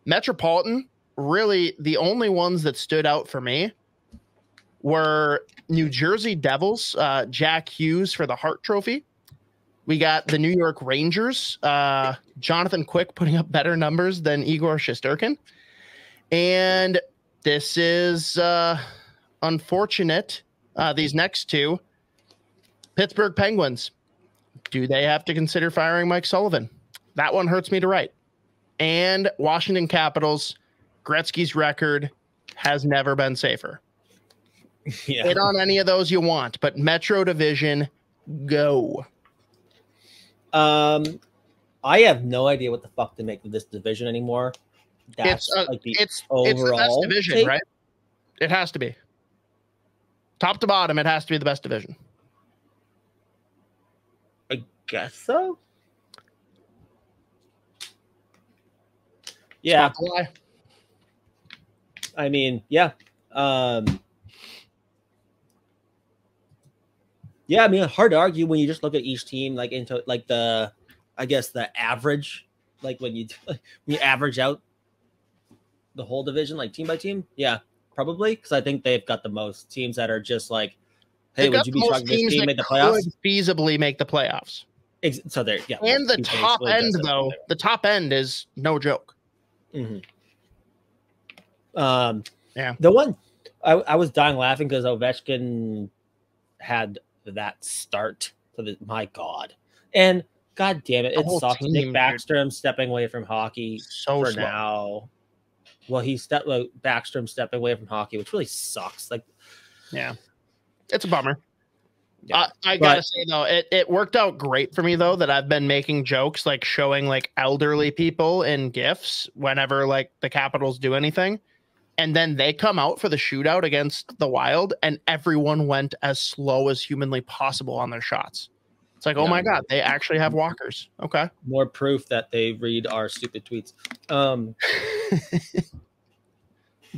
Metropolitan, really the only ones that stood out for me were New Jersey Devils, Jack Hughes for the Hart Trophy. We got the New York Rangers, Jonathan Quick putting up better numbers than Igor Shesterkin. And this is unfortunate. These next two, Pittsburgh Penguins. Do they have to consider firing Mike Sullivan? That one hurts me to write. And Washington Capitals, Gretzky's record has never been safer. Yeah. Hit on any of those you want, but Metro Division, go. I have no idea what the fuck to make of this division anymore. That's it's the best division, right? It has to be. Top to bottom, it has to be the best division. I guess so. Yeah. I mean, yeah. Yeah, I mean, hard to argue when you just look at each team, like into like the average, like when you average out the whole division, like team by team. Yeah, probably, because I think they've got the most teams that are just like, hey, would you be shocked if this team made the playoffs? Could feasibly make the playoffs. So there, yeah. And the top end, though, the top end is no joke. Mm-hmm. Yeah. The one I was dying laughing because Ovechkin had that start to the, my God. And God damn it, it sucks. Nick Backstrom stepping away from hockey for slow. Now. Well, Backstrom stepping away from hockey, which really sucks. Like, yeah, it's a bummer. Yeah. I gotta say though, it worked out great for me though that I've been making jokes like showing like elderly people in GIFs whenever like the Capitals do anything. And then they come out for the shootout against the Wild, and everyone went as slow as humanly possible on their shots. It's like, oh my God, they actually have walkers. Okay. More proof that they read our stupid tweets.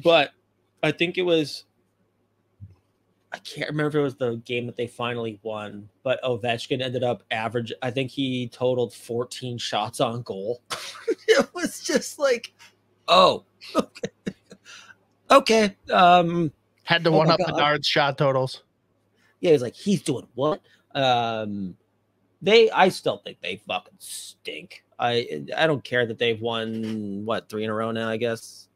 But I think it was, I can't remember if it was the game that they finally won, but Ovechkin ended up average. I think he totaled 14 shots on goal. It was just like, oh, okay. Okay. Had to one up Bedard's shot totals. Yeah, he's like, he's doing what? I still think they fucking stink. I don't care that they've won 3 in a row now, I guess.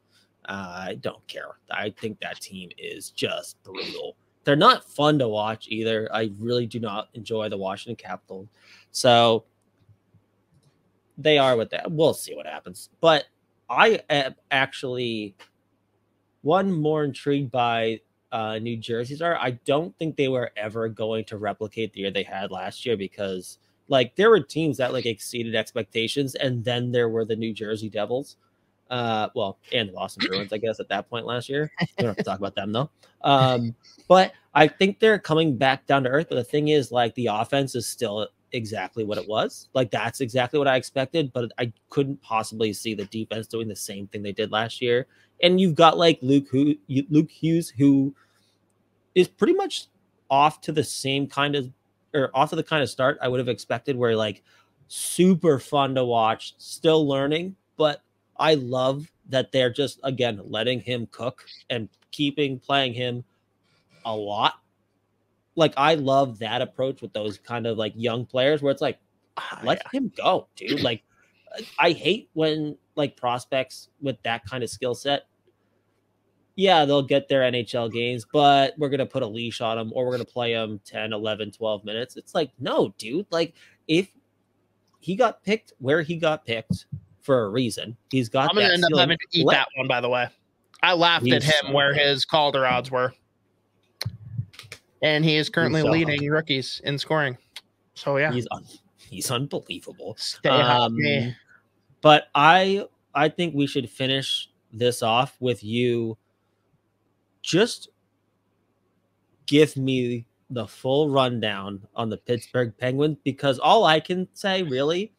I don't care. I think that team is just brutal. They're not fun to watch either. I really do not enjoy the Washington Capitals. So they are with that. We'll see what happens. But I am actually one more intrigued by New Jersey's are. I don't think they were ever going to replicate the year they had last year because like there were teams that like exceeded expectations, and then there were the New Jersey Devils. And the Boston Bruins, I guess, at that point last year. We don't have to talk about them though. But I think they're coming back down to earth. But the thing is, like, the offense is still exactly what it was. Like, that's exactly what I expected, but I couldn't possibly see the defense doing the same thing they did last year. And you've got like Luke Hughes, who is pretty much off to the kind of start I would have expected, where like super fun to watch, still learning, but I love that they're just, again, letting him cook and playing him a lot. Like, I love that approach with those kind of like young players where it's like, let him go, dude. Like, I hate when like prospects with that kind of skill set, yeah, they'll get their NHL games, but we're going to put a leash on them or we're going to play them 10, 11, 12 minutes. It's like, no, dude. Like, if he got picked where he got picked for a reason, he's got I'm going to end up having to eat that one, by the way. I laughed at him where his Calder odds were. And he is currently leading rookies in scoring. So, yeah. He's unbelievable. Stay happy. But I think we should finish this off with you. Just give me the full rundown on the Pittsburgh Penguins, because all I can say really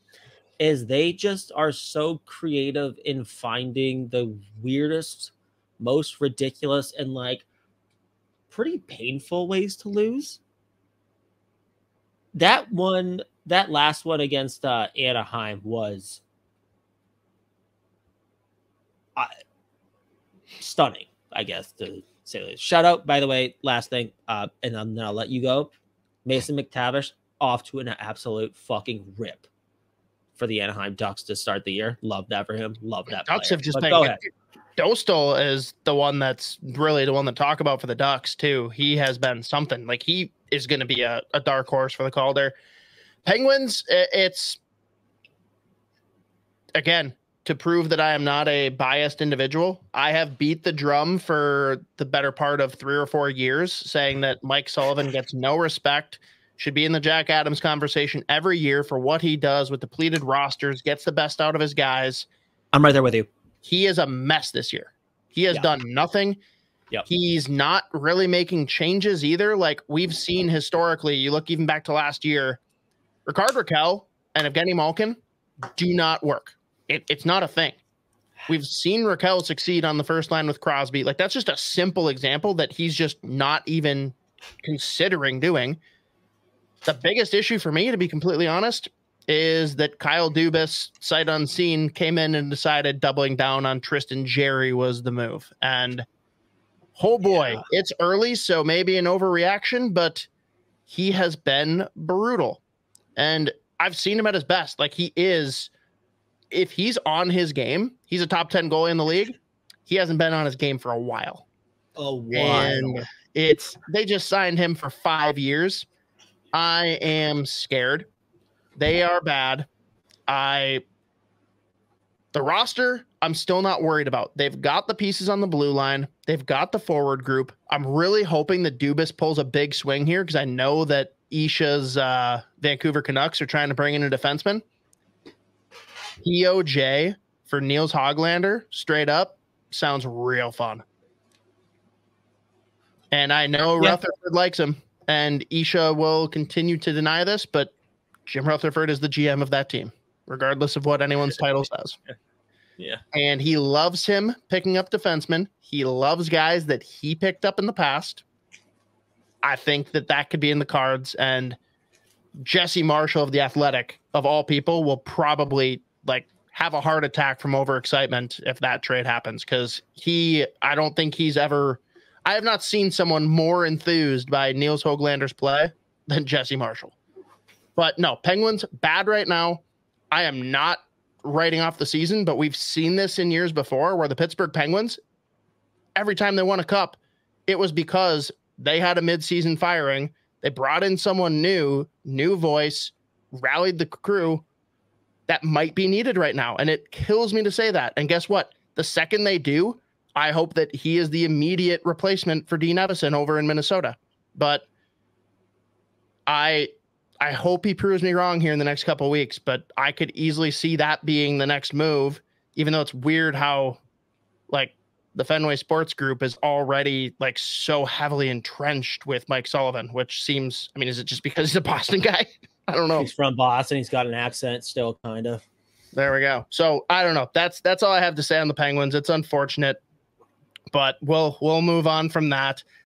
is they just are so creative in finding the weirdest, most ridiculous, and like pretty painful ways to lose. That last one against Anaheim was stunning, I guess, to say the least. Shout out, by the way, last thing, and then I'll let you go. Mason McTavish off to an absolute fucking rip for the Anaheim Ducks to start the year. Love that for him. Love that. Ducks player. have just but been. Go ahead. Dostal is the one that's really the one to talk about for the Ducks too. He has been something. Like, he is going to be a dark horse for the Calder. Penguins, it's again, to prove that I am not a biased individual. I have beat the drum for the better part of 3 or 4 years, saying that Mike Sullivan gets no respect, should be in the Jack Adams conversation every year for what he does with depleted rosters, gets the best out of his guys. I'm right there with you. He is a mess this year. He has done nothing. Yep. He's not really making changes either. Like, we've seen historically, you look even back to last year, Ricard Raquel and Evgeny Malkin do not work. It's not a thing. We've seen Raquel succeed on the first line with Crosby. Like, that's just a simple example that he's just not even considering doing. The biggest issue for me, to be completely honest, is that Kyle Dubas, sight unseen, came in and decided doubling down on Tristan Jarry was the move. And oh boy, it's early, so maybe an overreaction, but he has been brutal. And I've seen him at his best. Like, he is, if he's on his game, he's a top 10 goalie in the league. He hasn't been on his game for a while. And they just signed him for 5 years. I am scared. They are bad. The roster, I'm still not worried about. They've got the pieces on the blue line. They've got the forward group. I'm really hoping that Dubas pulls a big swing here, because I know that Isha's Vancouver Canucks are trying to bring in a defenseman. EOJ for Niels Hoglander, straight up, sounds real fun. And I know Rutherford likes him, and Isha will continue to deny this, but Jim Rutherford is the GM of that team, regardless of what anyone's title says. Yeah. And he loves him picking up defensemen. He loves guys that he picked up in the past. I think that could be in the cards. And Jesse Marshall of The Athletic, of all people, will probably have a heart attack from overexcitement if that trade happens. Because I don't think I have not seen someone more enthused by Niels Hoglander's play than Jesse Marshall. But no, Penguins, bad right now. I am not writing off the season, but we've seen this in years before where the Pittsburgh Penguins, every time they won a cup, it was because they had a midseason firing. They brought in someone new voice, rallied the crew that might be needed right now. And it kills me to say that. And guess what? The second they do, I hope that he is the immediate replacement for Dean Evison over in Minnesota. But I hope he proves me wrong here in the next couple of weeks, but I could easily see that being the next move, even though it's weird how the Fenway Sports Group is already so heavily entrenched with Mike Sullivan, which seems, is it just because he's a Boston guy? I don't know. He's from Boston. He's got an accent still, kind of. There we go. So I don't know. That's all I have to say on the Penguins. It's unfortunate, but we'll move on from that.